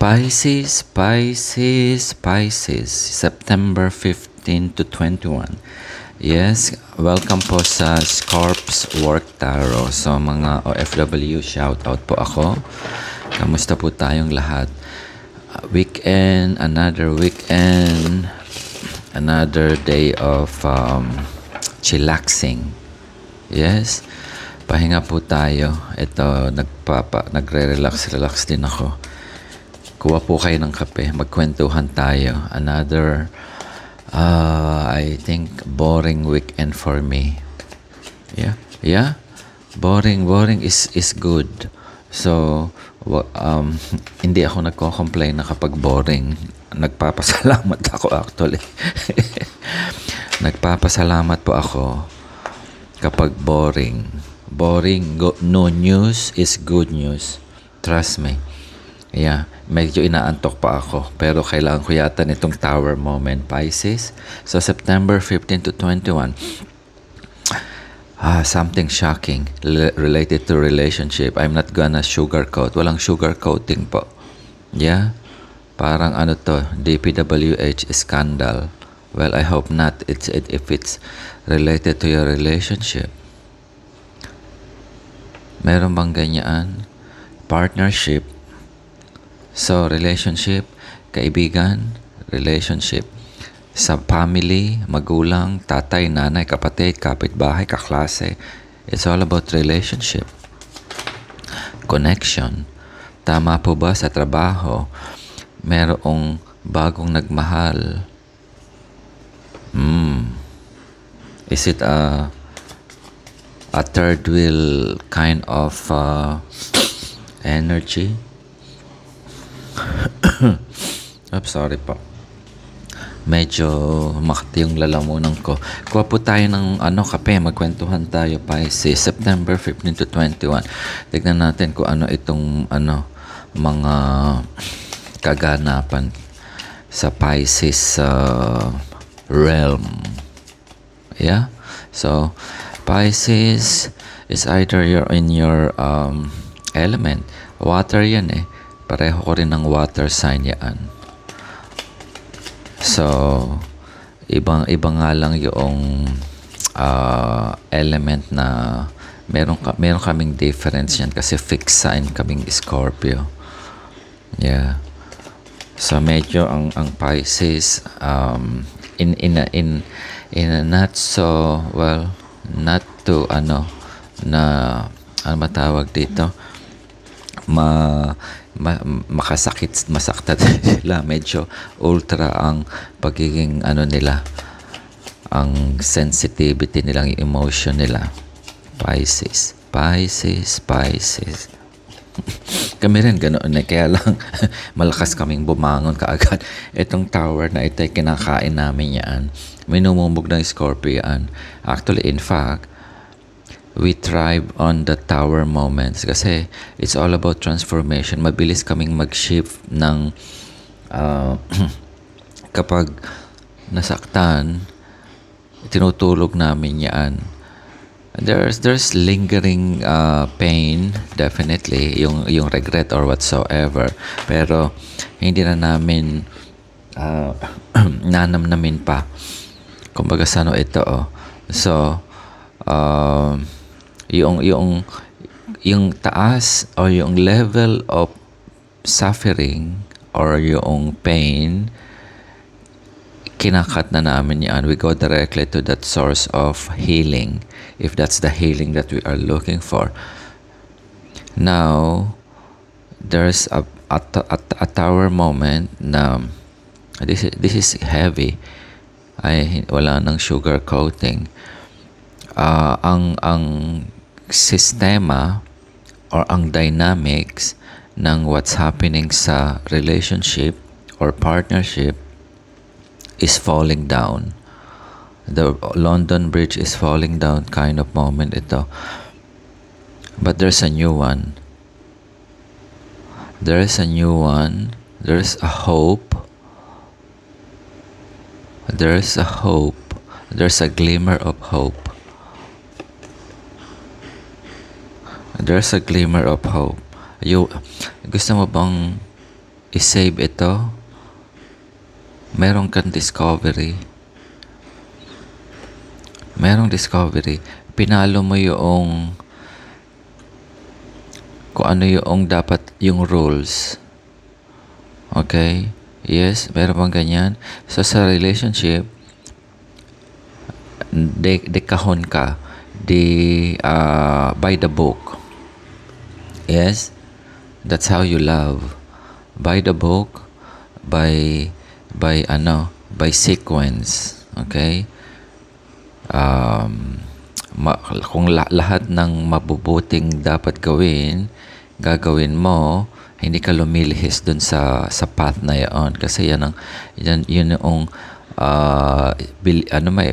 Pisces, Pisces, Pisces, September 15 to 21. Yes, welcome po sa Scorp's Work Tarot. So mga OFW, shout out po ako. Kamusta po tayong lahat? Weekend, another day of chillaxing. Yes, pahinga po tayo. Ito, nagre-relax din ako. Kuha po kayo ng kape, magkwentuhan tayo. Another, I think, boring weekend for me. Yeah, boring is good. So, hindi ako nagko-complain na kapag boring. Nagpapasalamat ako actually. Nagpapasalamat po ako kapag boring. No news is good news. Trust me. Yeah, medyo inaantok pa ako. Pero kailangan ko yata nitong tower moment, Pisces. So, September 15 to 21. Something shocking related to relationship. I'm not gonna sugarcoat. Walang sugarcoating po. Yeah? Parang ano to, DPWH scandal. Well, I hope not. If it's related to your relationship. Meron bang ganyan? Partnership. So, relationship, kaibigan, relationship. Sa family, magulang, tatay, nanay, kapatid, kapitbahay, kaklase. It's all about relationship. Connection. Tama po ba sa trabaho? Merong bagong nagmahal. Is it a third wheel kind of energy? Oops, sorry po. Medyo makati yung lalamunan ko. Kuha po tayo ng kape, magkwentuhan tayo, Pisces. September 15 to 21. Tignan natin kung ano itong mga kaganapan sa Pisces realm. Yeah? So, Pisces is either you're in your element. Water yan eh. Pareho ko rin ng water sign yan. So, iba nga lang yung element na meron kaming difference yan kasi fixed sign kaming Scorpio. Yeah. So, medyo ang Pisces in a not so, well, not to matawag dito, masaktan sila. Medyo ultra ang pagiging nila, ang sensitivity nilang emotion nila. Pisces. Kami rin ganoon eh, kaya lang malakas kaming bumangon kaagad. Itong tower na ito ay kinakain namin yan. Minumubog ng Scorpio yan. Actually, in fact, we thrive on the tower moments kasi it's all about transformation. Mabilis kaming mag-shift ng kapag nasaktan, tinutulog namin yan. There's lingering pain, definitely, yung regret or whatsoever. Pero hindi na namin nanamnamin pa. Kumbaga sano ito So, yung taas o yung level of suffering or yung pain, kinakat na namin yan. We go directly to that source of healing, if that's the healing that we are looking for. Now, there's a tower moment na this is heavy. Ay, wala nang sugar coating. Ang sistema or ang dynamics ng what's happening sa relationship or partnership is falling down. The London Bridge is falling down kind of moment ito. But there's a new one. There's a hope. There's a glimmer of hope. There's a glimmer of hope. Gusto mo bang I-save ito. Meron kang discovery. Merong discovery. Pinalo mo yung kung ano yung dapat yung rules. Okay? Yes, meron bang ganyan? So, sa relationship, de kahon ka. By the book. Yes? That's how you love. By the book, by sequence. Okay? Kung lahat ng mabubuting dapat gagawin mo, hindi ka lumilihis dun sa path na yon, kasi yun yung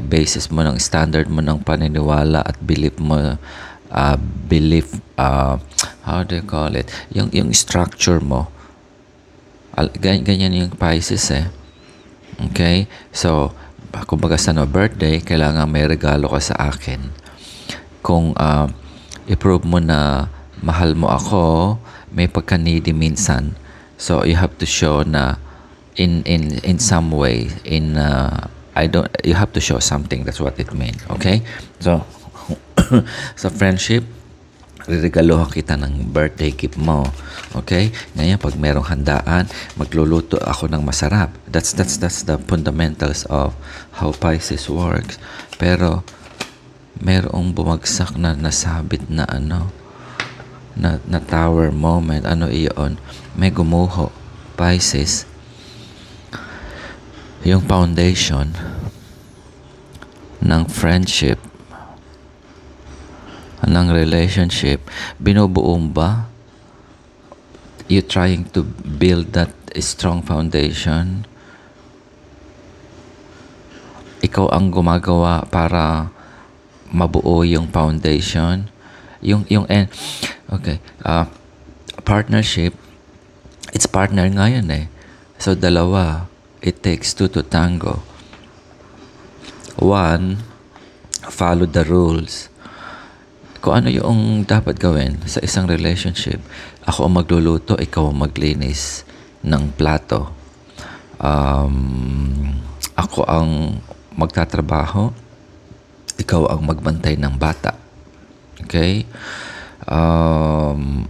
basis mo ng standard mo ng paniniwala at belief mo, how do you call it, yung structure mo. Ganyan yung Pisces Okay? So, kumbaga sa birthday, kailangan may regalo ka sa akin. Kung i-prove mo na mahal mo ako, may pagka-needy minsan. So, you have to show na in some way, you have to show something. That's what it means. Okay? So, sa friendship, riregaluhan kita ng birthday gift mo. Okay? Ngayon, pag merong handaan, magluluto ako ng masarap. That's the fundamentals of how Pisces works. Pero, merong bumagsak na nasabit na na tower moment. Ano iyon? May gumuho. Pisces. Yung foundation ng friendship, ng relationship, binubuong ba? You trying to build that strong foundation? Ikaw ang gumagawa para mabuo yung foundation? Okay. Partnership, it's partner ngayon So, dalawa. It takes two to tango. One, follow the rules. Kung ano yung dapat gawin sa isang relationship. Ako ang magluluto, ikaw ang maglinis ng plato. Ako ang magtatrabaho, ikaw ang magbantay ng bata. Okay?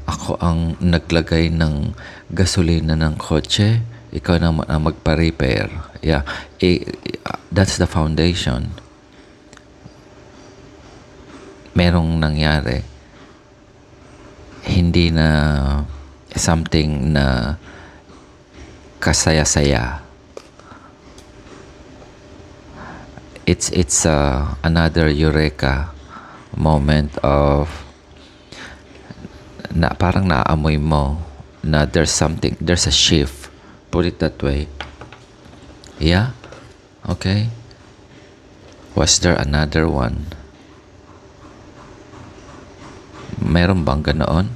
Ako ang naglagay ng gasolina ng kotse, ikaw na ang magpa-repair. Yeah. That's the foundation. Merong nangyari. Hindi na something na kasaya-saya. It's another eureka moment of na parang naaamoy mo na there's a shift. Put it that way. Yeah? Okay? Was there another one? Meron bang ganoon?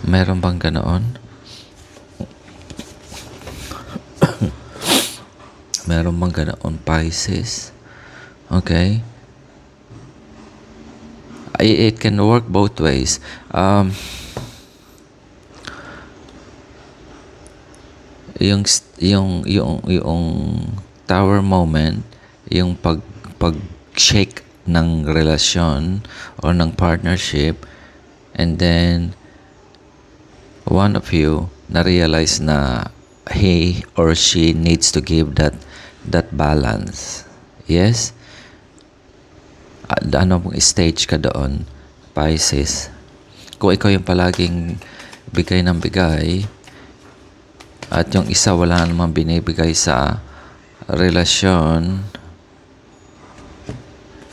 Meron bang ganoon? Meron bang ganoon, Pisces? Okay? It can work both ways. Yung tower moment, yung pag-shake ng relasyon or ng partnership, and then one of you na-realize na he or she needs to give that balance. Yes? Ano mong stage ka doon, Pisces? Kung ikaw yung palaging bigay ng bigay at yung isa wala namang binibigay sa relasyon,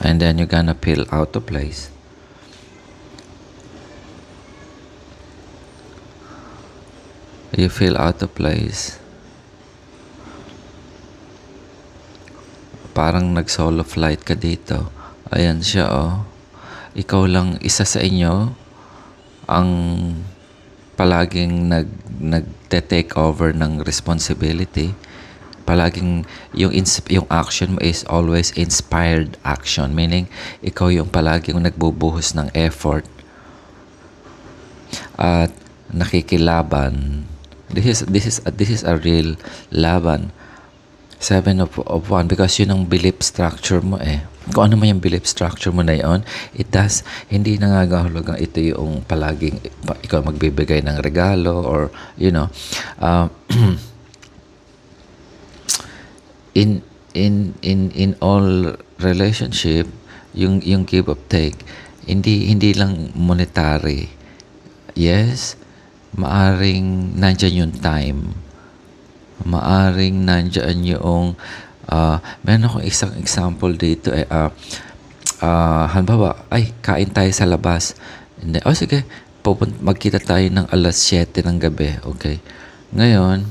and then you're gonna feel out of place. You feel out of place. Parang nag-solo flight ka dito. Ayan siya, Ikaw lang, isa sa inyo ang palaging nagte-take over ng responsibility. Palaging yung action mo is always inspired action, meaning ikaw yung palaging nagbubuhos ng effort at nakikilaban This is a real laban. Seven of one, because yun ang belief structure mo eh. Kung ano man yung belief structure mo na yun, hindi nangangahulugang ito yung palaging ikaw magbibigay ng regalo or, uh, in all relationship, yung give up take, hindi lang monetary. Yes, maaring nandyan yung time, maaring nandyan yung meron akong isang example dito halimbawa, kain tayo sa labas. Hindi, sige, magkita tayo ng alas 7 ng gabi, okay? Ngayon,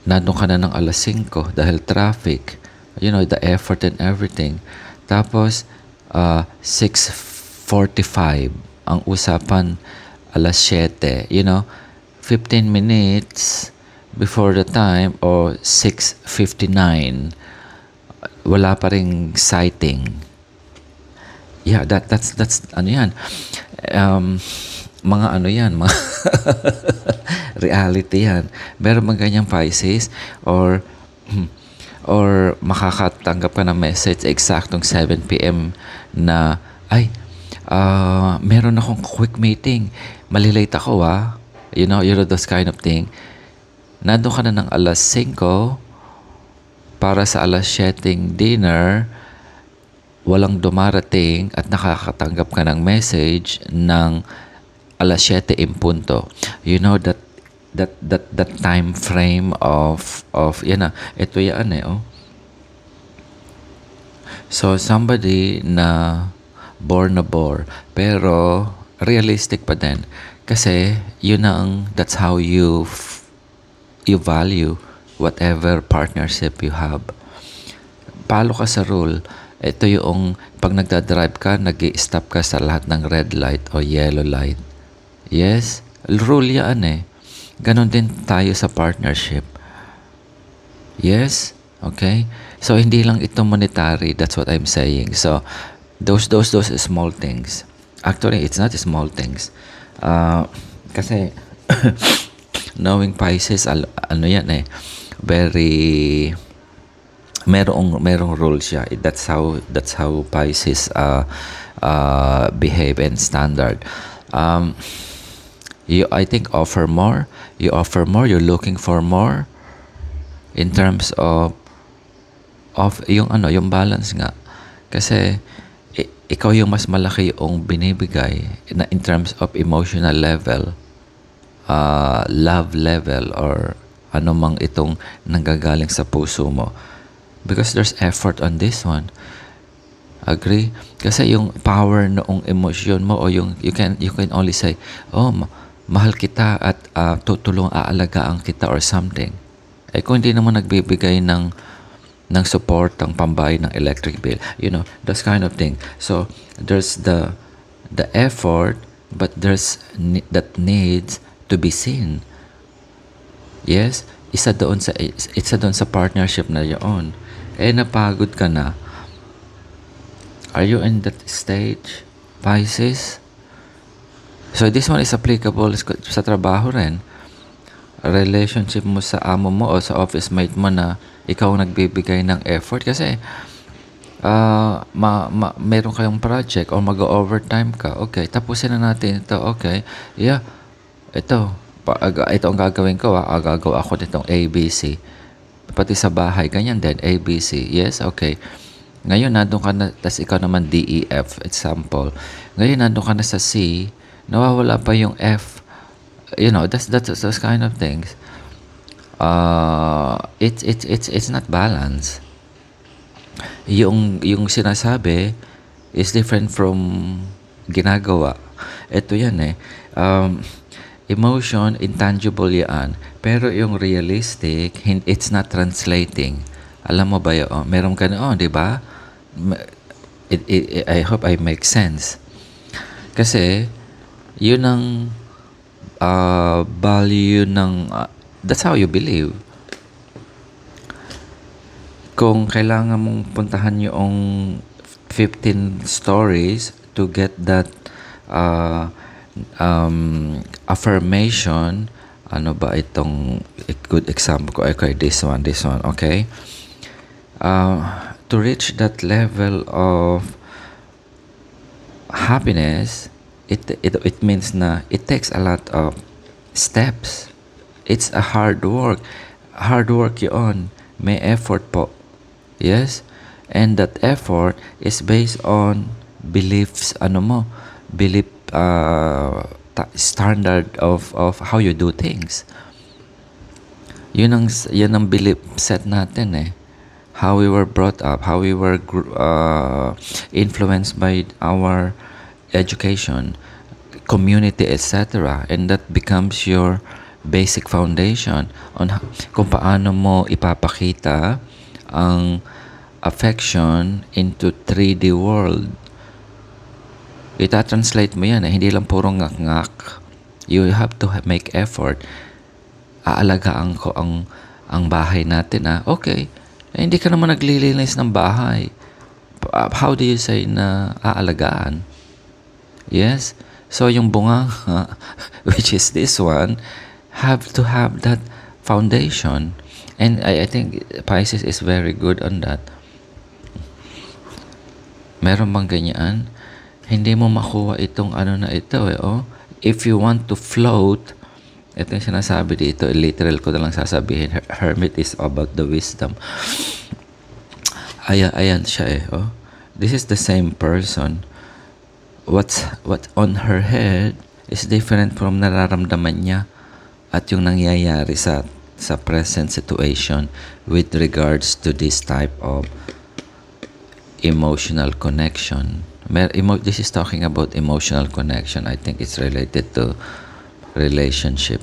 nandun ka na ng alas 5 dahil traffic, the effort and everything. Tapos, 6:45 ang usapan, alas 7, 15 minutes before the time or 6:59, wala pa ring sighting. Yeah, that's ano yan. Mga ano yan, mga reality yan. Meron bang ganyang Pisces or makakatanggap ka ng message eksaktong 7 p.m. na meron akong quick meeting, malilate ako those kind of thing. Nandun ka na ng alas 5 para sa alas 7 dinner, walang dumarating at nakakatanggap ka ng message ng alas 7 in punto. That time frame of ito yan So somebody na born na bore, pero realistic pa din. Kasi that's how you value whatever partnership you have. Palo ka sa rule. Ito yung pag nagdadrive ka, nag-i-stop ka sa lahat ng red light o yellow light. Yes, rule yan Ganon din tayo sa partnership. Yes, okay? So hindi lang ito monetary, that's what I'm saying. So those small things. Actually, it's not small things. Kasi knowing Pisces, very merong rules siya. That's how Pisces behave and standard. I think offer more. You offer more. You're looking for more in terms of yung balance nga. Kasi ikaw yung mas malaki yung binibigay na in terms of emotional level, love level, or ano mang itong nanggagaling sa puso mo. Because there's effort on this one. Agree? Kasi yung power noong emosyon mo o you can only say, mahal kita at aalagaan kita or something. Kung hindi naman nagbibigay ng support ang pambayad ng electric bill, those kind of thing. So there's the effort, but there's that needs to be seen. Yes, isa doon sa partnership na yun. Napagod ka na. Are you in that stage, Pisces? So this one is applicable sa trabaho rin. Relationship mo sa amo mo o sa office mate mo na ikaw nagbibigay ng effort kasi meron kayong project o mag-overtime ka. Okay, tapusin na natin ito. Okay, yeah, ito ang gagawin ko. Gagawa ako nitong ABC. Pati sa bahay, ganyan din, ABC. Yes, okay. Ngayon, nandun ka na, tas ikaw naman DEF, example. Ngayon, nandun ka na sa C, nawawala pa yung F. That's those kind of things. It's not balance. Yung sinasabi is different from ginagawa. Ito yan emotion, intangible yan. Pero yung realistic, it's not translating. Alam mo ba yun? Meron ka na, di ba? I hope I make sense. Kasi, yun ang value ng, that's how you believe. Kung kailangan mong puntahan yung 15 stories to get that affirmation, ano ba itong good example ko? Okay, this one, okay? To reach that level of happiness, it means na it takes a lot of steps. It's a hard work. Hard work yun. May effort po. Yes? And that effort is based on beliefs, belief standard of how you do things. Yun ang belief set natin eh. How we were brought up, how we were influenced by our education, community, etc. And that becomes your basic foundation on kung paano mo ipapakita ang affection into 3D world. Ita-translate mo yan eh. Hindi lang puro ngak-ngak. You have to make effort. Aalagaan ko ang bahay natin okay. Hindi ka naman naglilinis ng bahay. How do you say na aalagaan? Yes? So yung bunganga, which is this one, have to have that foundation. And I think Pisces is very good on that. Meron bang ganyan? Hindi mo makuha itong na ito If you want to float, ito yung sinasabi dito, literal ko na lang sasabihin, hermit is about the wisdom. Ayan siya This is the same person. What on her head is different from nararamdaman niya at yung nangyayari sa present situation with regards to this type of emotional connection. This is talking about emotional connection. I think it's related to relationship.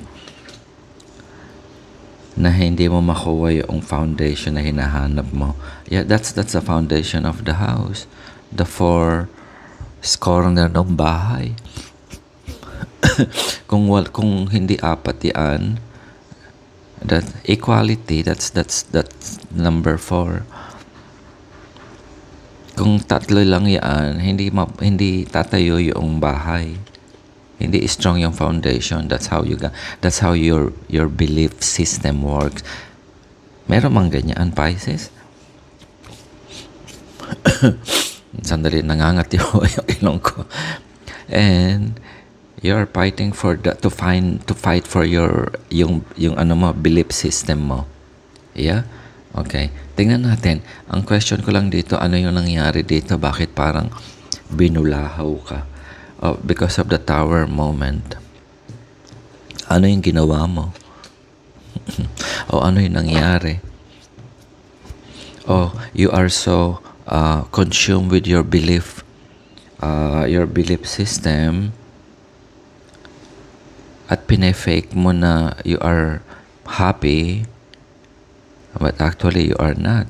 Na hindi mo makuha yung foundation na hinahanap mo. Yeah, that's the foundation of the house. The 4 corner ng bahay. kung hindi 4 yan, that equality, that's number 4. Kung 3 lang yan, hindi tatayo yung bahay. Hindi strong yung foundation. That's how your belief system works. Meron mang ganyan, Pisces? Sandali, nangangati yung ilong ko. And you're fighting for that, to fight for yung belief system mo. Yeah? Okay. Tingnan natin. Ang question ko lang dito, ano yung nangyari dito? Bakit parang binulahaw ka? Because of the tower moment. Ano yung ginawa mo? Ano yung nangyari? You are so consumed with your belief system at pinefake mo na you are happy but actually you are not.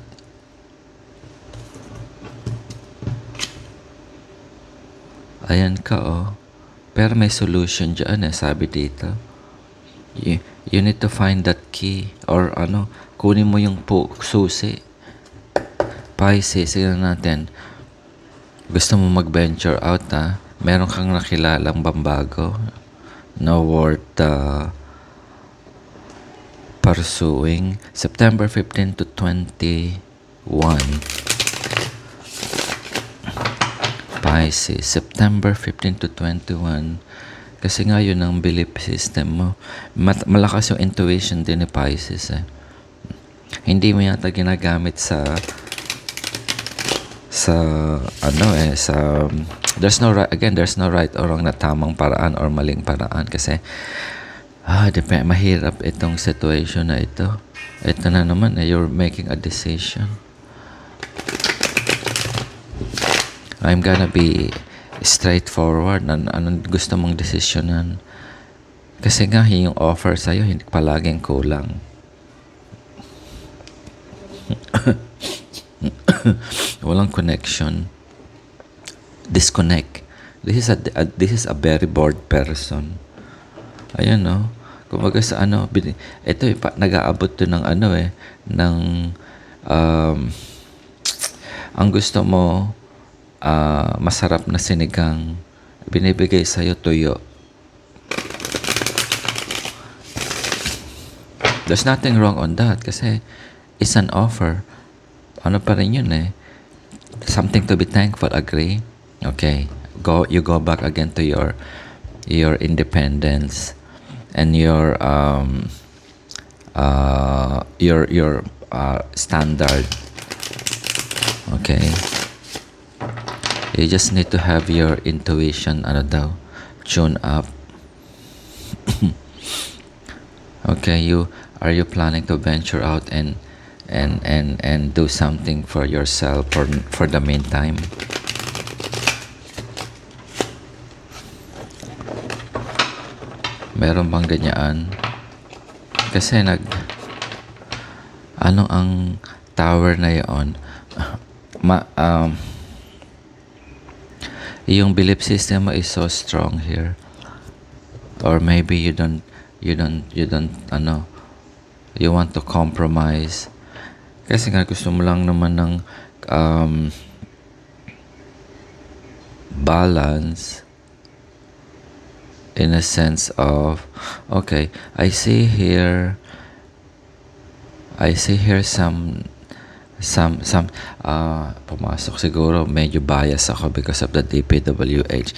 Ayan ka pero may solution dyan sabi dito. You need to find that key or kunin mo yung susi. Pisces, tignan natin. Gusto mo mag-venture out meron kang nakilalang bambago na worth pursuing. September 15 to 21. Pisces, September 15 to 21. Kasi nga yun ang belief system mo. Malakas yung intuition din ni Pisces Hindi mo yata ginagamit there's no right or wrong na tamang paraan or maling paraan kasi mahirap itong situation na ito. Ito na naman you're making a decision. I'm gonna be straightforward na anong gusto mong desisyonan. Kasi nga yung offer sa'yo hindi palaging kulang. Walang connection. Disconnect. This is a very bored person. Ayan kumbaga sa ito nag-aabot to ng ng ang gusto mo masarap na sinigang, binibigay sa'yo tuyo. There's nothing wrong on that kasi it's an offer. Ano pa rin yun eh. Something to be thankful, agree? Okay. You go back again to your independence and your standard. Okay. You just need to have your intuition tune up. Okay, are you planning to venture out and do something for yourself for the meantime? Meron bang ganyan? Kasi ang tower na yon, yung belief system mo is so strong here, or maybe you want to compromise kasi nga gusto mo lang naman ng balance, in a sense of, okay, I see here some pumasok siguro, medyo bias ako because of the DPWH,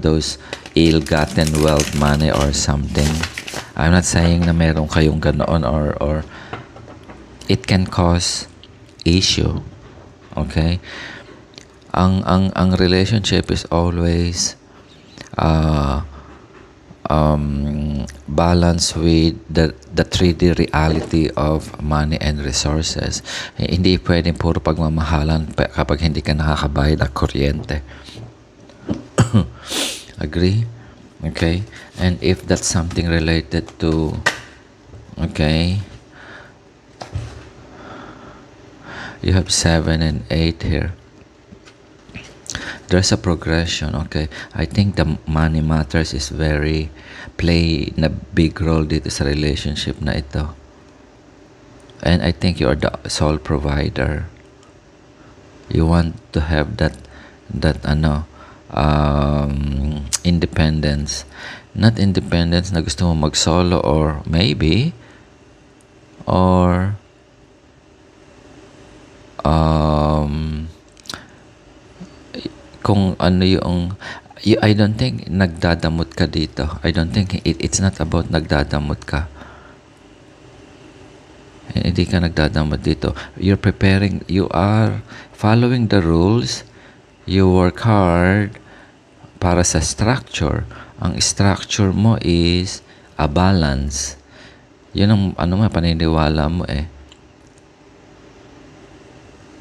those ill-gotten wealth money or something. I'm not saying na meron kayong ganoon or it can cause issue. Okay? Ang relationship is always balance with the 3D reality of money and resources. Hindi pwedeng puro pagmamahalan kapag hindi ka nakakabayad ng kuryente. Agree? Okay? And if that's something related to, okay, you have 7 and 8 here. There's a progression, okay? I think the money matters is play na big role dito sa relationship na ito. And I think you are the sole provider. You want to have that independence. Not independence na gusto mo mag-solo or maybe or kung ano I don't think nagdadamot ka dito. I don't think it's not about nagdadamot ka. Hindi ka nagdadamot dito. You are following the rules. You work hard para sa structure. Ang structure mo is a balance. Yun ang paniniwala mo eh.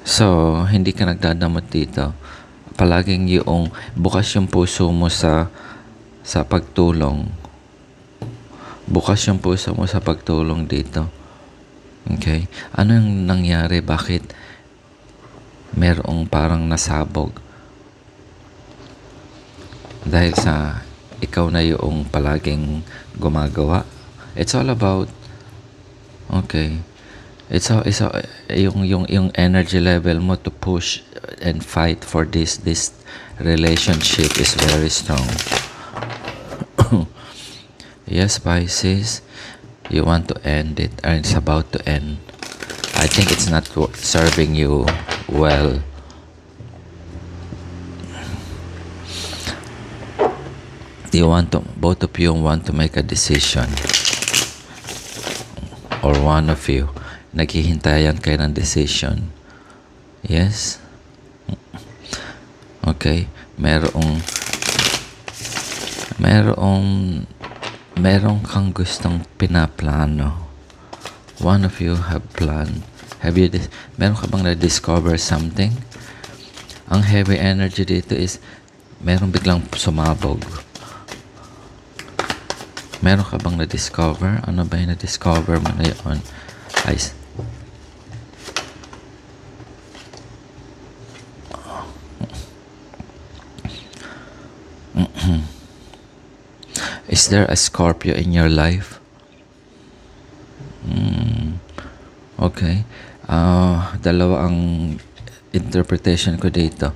So, hindi ka nagdadamot dito. Palaging bukas yung puso mo sa pagtulong. Bukas yung puso mo sa pagtulong dito. Okay? Ano yung nangyari? Bakit merong parang nasabog? Dahil sa ikaw na yung palaging gumagawa. It's all about, okay, yung energy level mo to push and fight for this relationship is very strong. Yes, Pisces, you want to end it, and it's about to end. I think it's not serving you well. Both of you want to make a decision, or one of you naghihintayan kayo ng decision. Yes? Okay? Merong kang gustong pinaplano. One of you have planned. Meron ka bang na-discover something? Ang heavy energy dito is meron biglang sumabog. Meron ka bang na-discover? Ano ba yung na-discover mo na yun? Is there a Scorpio in your life? Okay. Dalawa ang interpretation ko dito.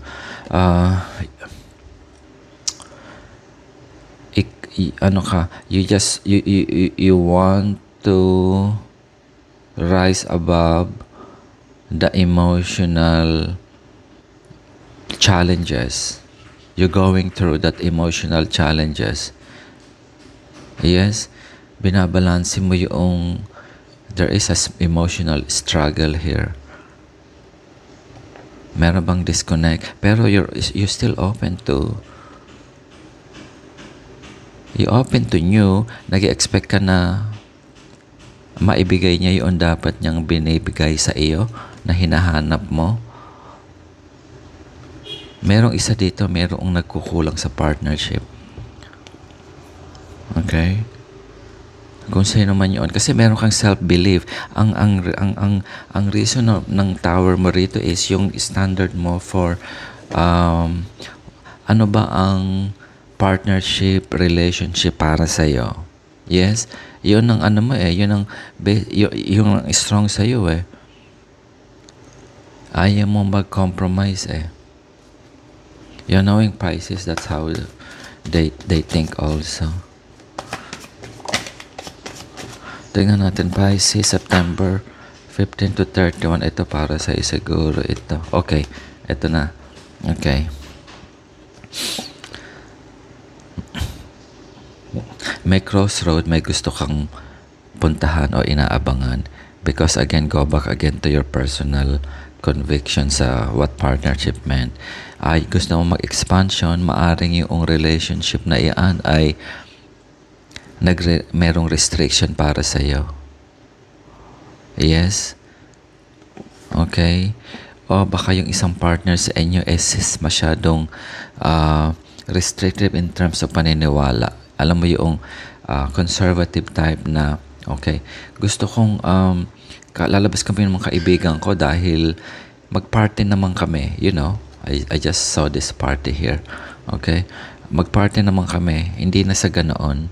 You want to rise above the emotional challenges. You're going through that emotional challenges. Yes, binabalanse mo yung there is a emotional struggle here. Meron bang disconnect? Pero you still open to new, nag-expect ka na maibigay niya yung dapat niyang binibigay sa iyo na hinahanap mo. Merong isa dito, merong nagkukulang sa partnership. Okay? Kung sino man yun. Kasi meron kang self-belief. Ang reason ng tower mo rito is yung standard mo for ano ba ang partnership, relationship para sa'yo. Yes? Yun ang ano mo yun ang yung strong sa'yo Ayaw mo mag-compromise You knowing Pisces, that's how they think also. Tingnan natin Pisces, September 15 to 31. Ito para sa siguro ito. Okay, ito na. Okay. May crossroad, may gusto kang puntahan o inaabangan. Because again, go back again to your personal conviction sa what partnership meant. Ay gusto mo mag-expansion, maaring yung relationship na iyan ay merong restriction para sa iyo. Yes? Okay? O baka yung isang partner sa inyo is masyadong restrictive in terms of paniniwala. Alam mo yung conservative type na, okay, gusto kong lalabas kami ng mga kaibigan ko dahil mag-party naman kami, you know. I just saw this party here. Okay? Mag-party naman kami, hindi na sa ganoon.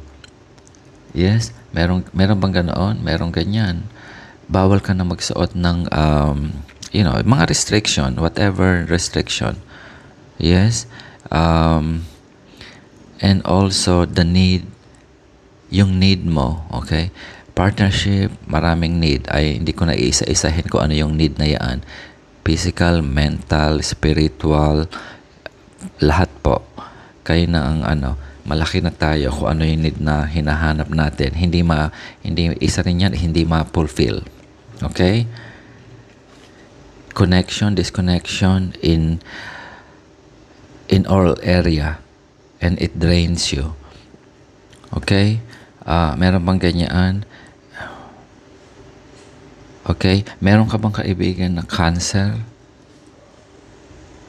Yes, meron bang ganoon? Merong ganyan. Bawal ka na magsuot ng mga restriction, whatever restriction. Yes. And also the need, yung need mo, okay? Partnership, maraming need. Ay hindi ko na isa-isahin ko ano yung need na yan. Physical, mental, spiritual, lahat po. Kayo na ang malaki na tayo kung ano yung need na hinahanap natin. Hindi isa rin yan, hindi ma-fulfill. Okay? Connection, disconnection in all area, and it drains you. Okay? Meron bang ganyan? Okay? Meron ka bang kaibigan na Cancer?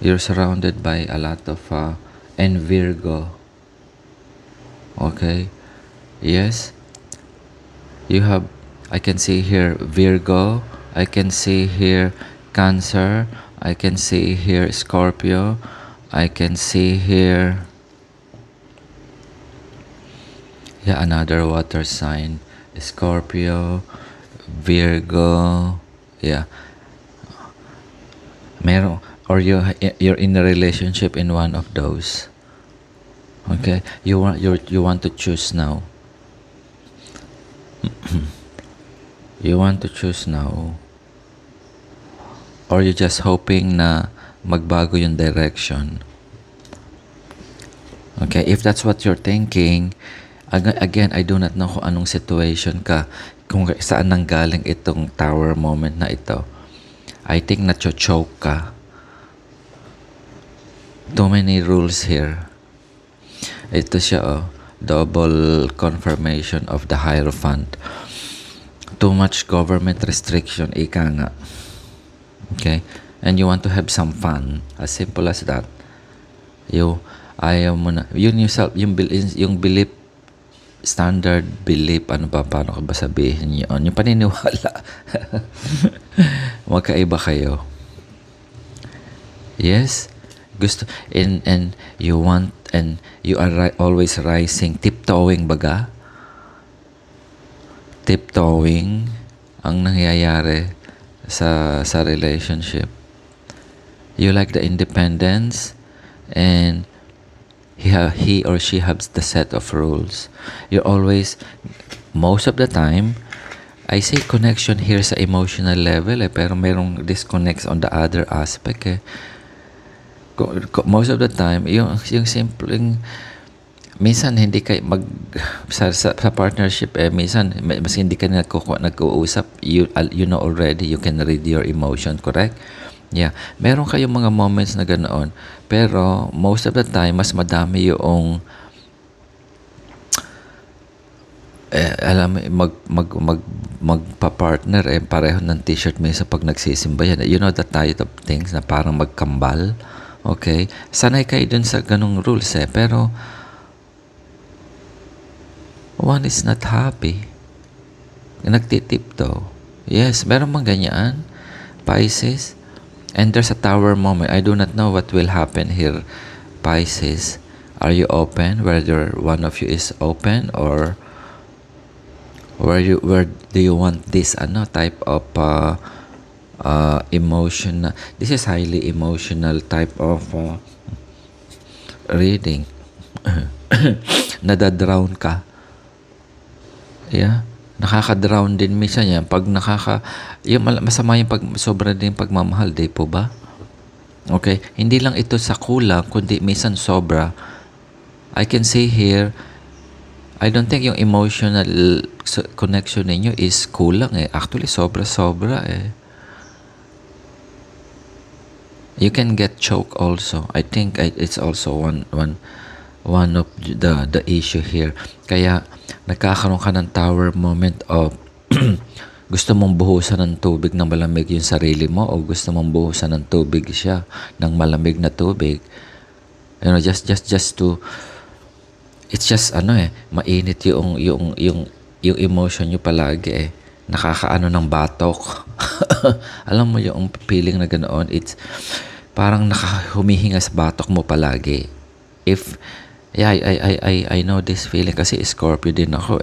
You're surrounded by a lot of and Virgo. Okay? Yes? You have, I can see here Virgo, I can see here Cancer, I can see here Scorpio, I can see here another water sign, Scorpio, Virgo, meron, or you're in a relationship in one of those. Okay, you want to choose now. You want to choose now, or you're just hoping na magbago yung direction. Okay, if that's what you're thinking, again, I do not know kung anong situation ka, kung saan nanggaling itong tower moment na ito. I think na-choke ka. Too many rules here. Ito siya, double confirmation of the Hierophant. Too much government restriction, ika nga. Okay? And you want to have some fun. As simple as that. Ayaw mo na. Yun yung belief, standard belief, paano ka ba sabihin yun? Yung paniniwala. Magkaiba kayo. Yes? Gusto, and you want, and you are always rising, tiptoeing baga. Tiptoeing ang nangyayari sa relationship. You like the independence, and he or she has the set of rules. You're always, most of the time, I say connection here sa emotional level pero merong disconnects on the other aspect Most of the time, yung simpleng minsan hindi kayo sa partnership minsan mas hindi ka nag-uusap, you know already, you can read your emotion, correct? Yeah, meron kayong mga moments na ganoon, pero most of the time mas madami yung alam magpa-partner pareho ng t-shirt minsan pag nagsisimba yan. You know the type of things na parang magkambal. Okay? Sanay kayo dun sa ganong rules pero one is not happy. Nagtitiptoe. Yes, meron bang ganyan? Pisces. And there's a tower moment. I do not know what will happen here. Pisces. Are you open? Whether one of you is open or where do you want this type of emotion? This is highly emotional type of reading. Nadadrown ka. Yeah, nakaka-drown din minsan yan pag masama yung sobra din pagmamahal, di po ba? Okay, hindi lang ito sa kulang kundi minsan sobra. I can say here, I don't think yung emotional connection ninyo is kulang actually sobra-sobra You can get choke also. I think it's also one of the issue here. Kaya nagkakaroon ka ng tower moment of gusto mong buhusan ng tubig na malamig yung sarili mo o gusto mong buhusan ng tubig siya ng malamig na tubig. You know, just to it's just mainit yung emotion nyo palagi nakakaano ng batok. Alam mo yung feeling na ganoon, it's parang humihinga sa batok mo palagi. I know this feeling kasi Scorpio din ako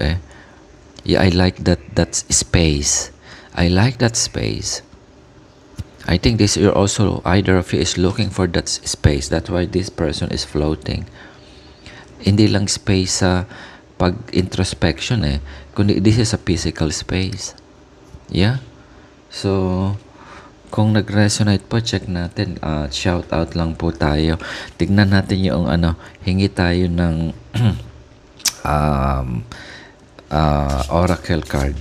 Yeah, I like that space. I like that space. I think you're also, either of you is looking for that space. That's why this person is floating. Hindi lang space sa pag-introspection kundi this is a physical space. Yeah? So, kung nag-resonate po, check natin. Shout out lang po tayo. Tignan natin yung hingi tayo ng oracle card.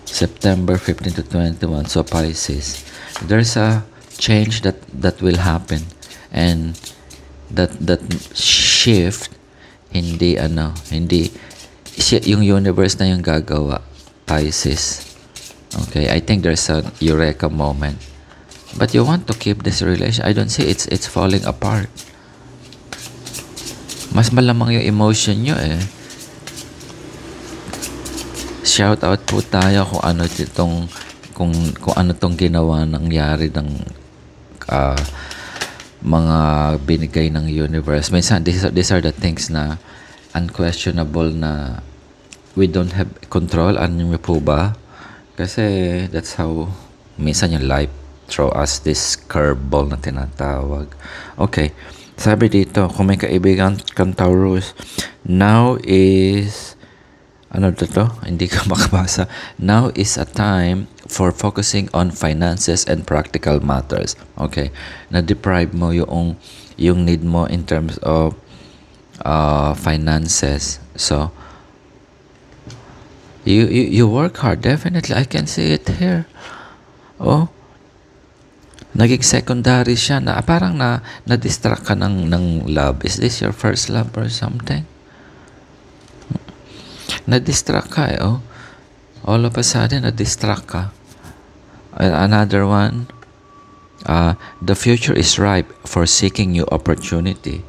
September 15 to 21. So, Pisces. There's a change that will happen. And that shift, hindi yung universe na yung gagawa. Pisces. Okay, I think there's a eureka moment. But you want to keep this relation. I don't see it's falling apart. Mas malamang yung emotion nyo Shout out po tayo kung ano tong ginawa nangyari ng mga binigay ng universe. Minsan these are the things na unquestionable na we don't have control. Ano nyo po ba? Kasi that's how minsan yung life throw us this curveball na tinatawag. Okay. Sabi dito, kung may kaibigan kang Taurus, now is hindi ka makabasa. Now is a time for focusing on finances and practical matters. Okay. Na-deprive mo yung need mo in terms of finances. So, you work hard. Definitely. I can see it here. Naging secondary siya na parang na-distract ka ng love. Is this your first love or something? Na-distract ka all of a sudden na-distract ka. Another one, the future is ripe for seeking new opportunity.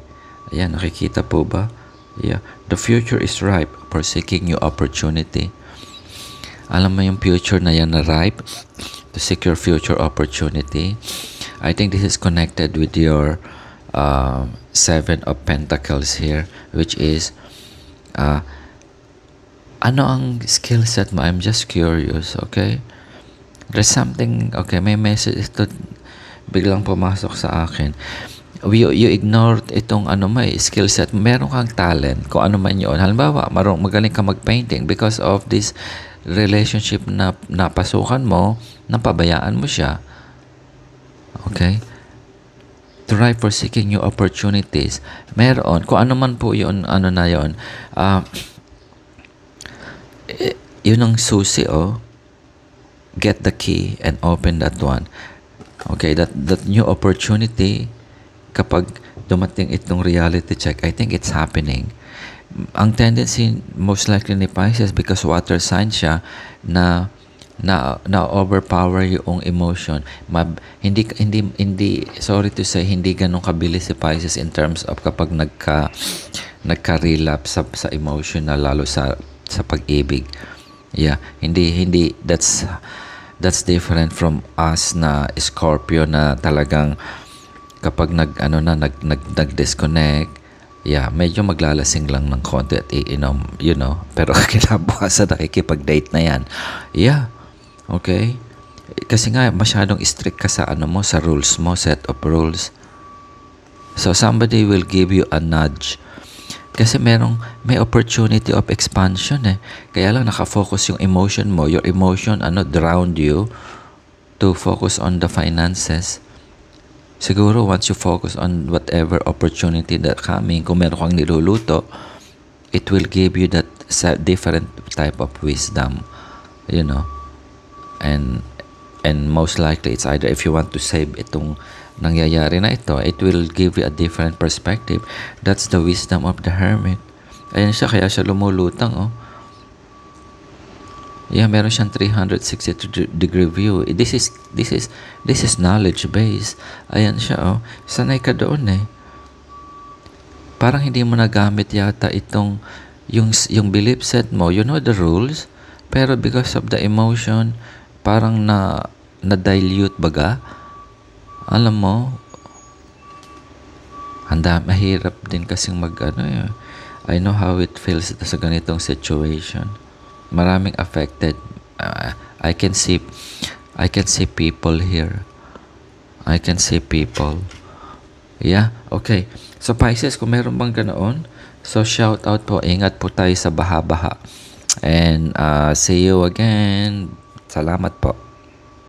Ayan, nakikita po ba? Yeah, the future is ripe for seeking new opportunity. Alam mo yung future na yan na ripe to seek your future opportunity. I think this is connected with your Seven of Pentacles here, which is ano ang skill set mo? I'm just curious, okay? There's something, okay, may message ito biglang pumasok sa akin. you ignore itong skill set. Meron kang talent, kung ano man yun. Halimbawa, magaling ka mag-painting because of this relationship na napasukan mo, napabayaan mo siya. Okay? Try for seeking new opportunities. Meron, kung ano man po yun, na yun, yun ang susi, get the key and open that one. Okay, that new opportunity, kapag dumating itong reality check, I think it's happening. Ang tendency, most likely ni Pisces, because water sign siya, na overpower yung emotion. Hindi, sorry to say, hindi ganun kabilis si Pisces in terms of kapag nagka-relapse sa emotion, na lalo sa pag-ibig. Yeah, hindi that's different from us na Scorpio, na talagang kapag nag-disconnect, medyo maglalasing lang ng konti at iinom, pero kinabukasan nakikipag-date na yan. Okay? Kasi nga, masyadong strict ka sa sa rules mo, set of rules. So, somebody will give you a nudge. Kasi may opportunity of expansion Kaya lang nakafocus yung emotion mo. Your emotion, drowned you to focus on the finances. Siguro, once you focus on whatever opportunity that coming, kung meron kang niluluto, it will give you that different type of wisdom. And most likely, it's either if you want to save itong nangyayari na ito, it will give you a different perspective. That's the wisdom of the hermit. Ayan siya, kaya siya lumulutang, meron siyang 360-degree view. This is knowledge based. Ayan siya, sanay ka doon Parang hindi mo nagamit yata itong yung belief set mo. You know the rules, pero because of the emotion, parang na-dilute baga. Alam mo, mahirap din kasing I know how it feels sa ganitong situation. Maraming affected. I can see people here. I can see people. Yeah, okay. So Pisces, kung meron bang ganoon, so shout out po, ingat po tayo sa baha-baha. And see you again. Salamat po.